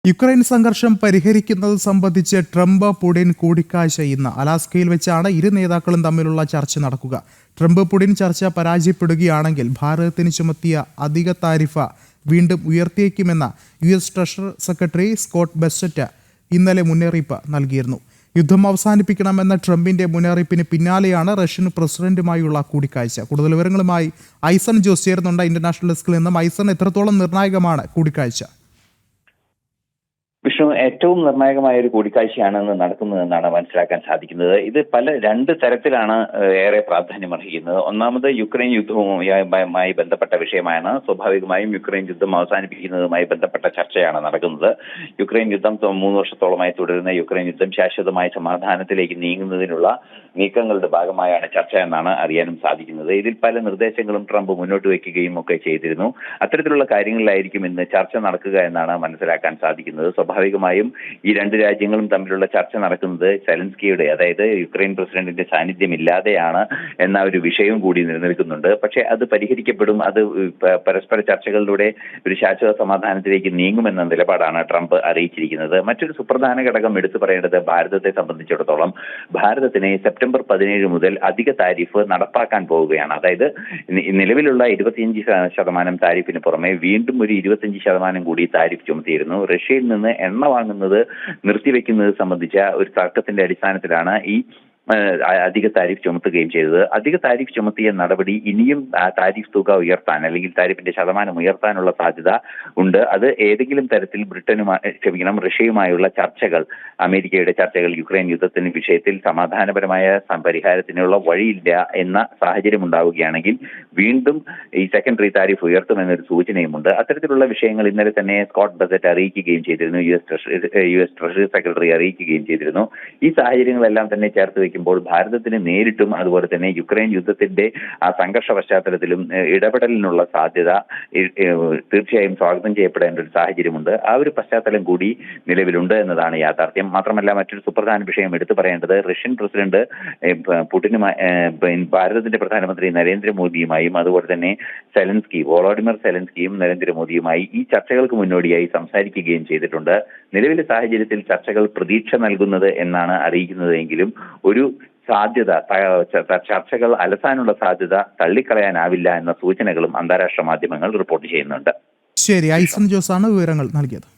Ukraine സംഘർഷം പരിഹരിക്കുന്നത് സംബന്ധിച്ച് ട്രംപ് പുടിൻ കൂടിക്കാഴ്ച ഇന്ന് അലാസ്കയിൽ വെച്ചാണ് ഇരു നേതാക്കളും തമ്മിലുള്ള ചർച്ച നടക്കുക. ട്രംപ് പുടിൻ ചർച്ച പരാജയപ്പെടുകയാണെങ്കിൽ ഭാരതത്തിന് ചുമത്തിയ അധിക താരിഫ് വീണ്ടും ഉയർത്തിയേക്കുമെന്ന US ട്രഷറി സെക്രട്ടറി സ്കോട്ട് ബെസറ്റ് ഇന്നലെ മുന്നറിയിപ്പ് നൽകിയിരുന്നു. യുദ്ധം അവസാനിപ്പിക്കണമെന്ന ട്രംപിന്റെ മുന്നറിയിപ്പിന് പിന്നാലെയാണ് റഷ്യൻ പ്രസിഡന്റുമായുള്ള കൂടിക്കാഴ്ച. കൂടുതൽ വിവരങ്ങളുമായി ഐസൺ ജോസ് ചേരുന്നുണ്ട് ഇന്റർനാഷണൽ ഡെസ്കിൽ നിന്നും. ഐസൺ, എത്രത്തോളം നിർണായകമാണ് കൂടിക്കാഴ്ച? വിഷ്ണു, ഏറ്റവും നിർണായകമായ ഒരു കൂടിക്കാഴ്ചയാണ് നടക്കുന്നതെന്നാണ് മനസ്സിലാക്കാൻ സാധിക്കുന്നത്. ഇത് രണ്ട് തരത്തിലാണ് ഏറെ പ്രാധാന്യം അർഹിക്കുന്നത്. ഒന്നാമത് യുക്രൈൻ യുദ്ധവുമായി ബന്ധപ്പെട്ട വിഷയമാണ്. സ്വാഭാവികമായും യുക്രൈൻ യുദ്ധം അവസാനിപ്പിക്കുന്നതുമായി ബന്ധപ്പെട്ട ചർച്ചയാണ് നടക്കുന്നത്. യുക്രൈൻ യുദ്ധം 3 വർഷത്തോളമായി തുടരുന്ന യുക്രൈൻ യുദ്ധം ശാശ്വതമായ സമാധാനത്തിലേക്ക് നീങ്ങുന്നതിനുള്ള നീക്കങ്ങളുടെ ഭാഗമായാണ് ചർച്ച എന്നാണ് അറിയാനും സാധിക്കുന്നത്. ഇതിൽ പല നിർദ്ദേശങ്ങളും ട്രംപ് മുന്നോട്ട് വയ്ക്കുകയും ഒക്കെ ചെയ്തിരുന്നു. അത്തരത്തിലുള്ള കാര്യങ്ങളിലായിരിക്കും ഇന്ന് ചർച്ച നടക്കുക എന്നാണ് മനസ്സിലാക്കാൻ സാധിക്കുന്നത്. സ്വാഭാവികമായും ഈ രണ്ട് രാജ്യങ്ങളും തമ്മിലുള്ള ചർച്ച നടക്കുന്നത് സെലൻസ്കിയുടെ, അതായത് യുക്രൈൻ പ്രസിഡന്റിന്റെ സാന്നിധ്യമില്ലാതെയാണ് എന്ന ഒരു വിഷയവും കൂടി നിലനിൽക്കുന്നുണ്ട്. പക്ഷേ അത് പരിഹരിക്കപ്പെടും, അത് പരസ്പര ചർച്ചകളിലൂടെ ഒരു ശാശ്വത സമാധാനത്തിലേക്ക് നീങ്ങുമെന്ന നിലപാടാണ് ട്രംപ് അറിയിച്ചിരിക്കുന്നത്. മറ്റൊരു സുപ്രധാന ഘടകം എടുത്തു പറയേണ്ടത് ഭാരതത്തെ സംബന്ധിച്ചിടത്തോളം ഭാരതത്തിന് സെപ്റ്റംബർ 17 മുതൽ അധിക താരിഫ് നടപ്പാക്കാൻ പോവുകയാണ്. അതായത് നിലവിലുള്ള 25% താരിഫിന് പുറമെ വീണ്ടും ഒരു 25% കൂടി താരിഫ് ചുമത്തിയിരുന്നു. റഷ്യയിൽ നിന്ന് എണ്ണ വാങ്ങുന്നത് നിർത്തിവെക്കുന്നത് സംബന്ധിച്ച ഒരു തർക്കത്തിന്റെ അടിസ്ഥാനത്തിലാണ് ഈ അധിക താരിഫ് ചുമത്തുകയും ചെയ്തത്. അധിക താരിഫ് ചുമത്തിയ നടപടി ഇനിയും താരിഫ് തുക ഉയർത്താൻ, അല്ലെങ്കിൽ താരിഫിന്റെ ശതമാനം ഉയർത്താനുള്ള സാധ്യത ഉണ്ട്. അത് ഏതെങ്കിലും തരത്തിൽ റഷ്യയുമായുള്ള ചർച്ചകൾ, അമേരിക്കയുടെ ചർച്ചകൾ യുക്രൈൻ യുദ്ധത്തിന് വിഷയത്തിൽ സമാധാനപരമായ പരിഹാരത്തിനുള്ള വഴിയില്ല എന്ന സാഹചര്യം ഉണ്ടാവുകയാണെങ്കിൽ വീണ്ടും ഈ സെക്കൻഡറി താരിഫ് ഉയർത്തുമെന്നൊരു സൂചനയുമുണ്ട്. അത്തരത്തിലുള്ള വിഷയങ്ങൾ ഇന്നലെ തന്നെ സ്കോട്ട് ബെസറ്റ് അറിയിക്കുകയും ചെയ്തിരുന്നു, US ട്രഷറി സെക്രട്ടറി അറിയിക്കുകയും ചെയ്തിരുന്നു. ഈ സാഹചര്യങ്ങളെല്ലാം തന്നെ ചേർത്ത് ുമ്പോൾ ഭാരതത്തിന് നേരിട്ടും അതുപോലെ തന്നെ യുക്രൈൻ യുദ്ധത്തിന്റെ ആ സംഘർഷ പശ്ചാത്തലത്തിലും ഇടപെടലിനുള്ള സാധ്യത തീർച്ചയായും സ്വാഗതം ചെയ്യപ്പെടേണ്ട ഒരു സാഹചര്യമുണ്ട്. ആ ഒരു പശ്ചാത്തലം കൂടി നിലവിലുണ്ട് എന്നതാണ് യാഥാർത്ഥ്യം. മാത്രമല്ല, മറ്റൊരു സുപ്രധാന വിഷയം എടുത്തു പറയേണ്ടത് റഷ്യൻ പ്രസിഡന്റ് ഭാരതത്തിന്റെ പ്രധാനമന്ത്രി നരേന്ദ്രമോദിയുമായും അതുപോലെ തന്നെ വോളോഡിമിർ സെലൻസ്കിയും നരേന്ദ്രമോദിയുമായി ഈ ചർച്ചകൾക്ക് മുന്നോടിയായി സംസാരിക്കുകയും ചെയ്തിട്ടുണ്ട്. നിലവിലെ സാഹചര്യത്തിൽ ചർച്ചകൾ പ്രതീക്ഷ നൽകുന്നത് എന്നാണ് അറിയിക്കുന്നതെങ്കിലും ഒരു സാധ്യത, ചർച്ചകൾ അലസാനുള്ള സാധ്യത തള്ളിക്കളയാനാവില്ല എന്ന സൂചനകളും അന്താരാഷ്ട്ര മാധ്യമങ്ങൾ റിപ്പോർട്ട് ചെയ്യുന്നുണ്ട്. ശരി, ഐസൺ ജോസാണ് വിവരങ്ങൾ നൽകിയത്.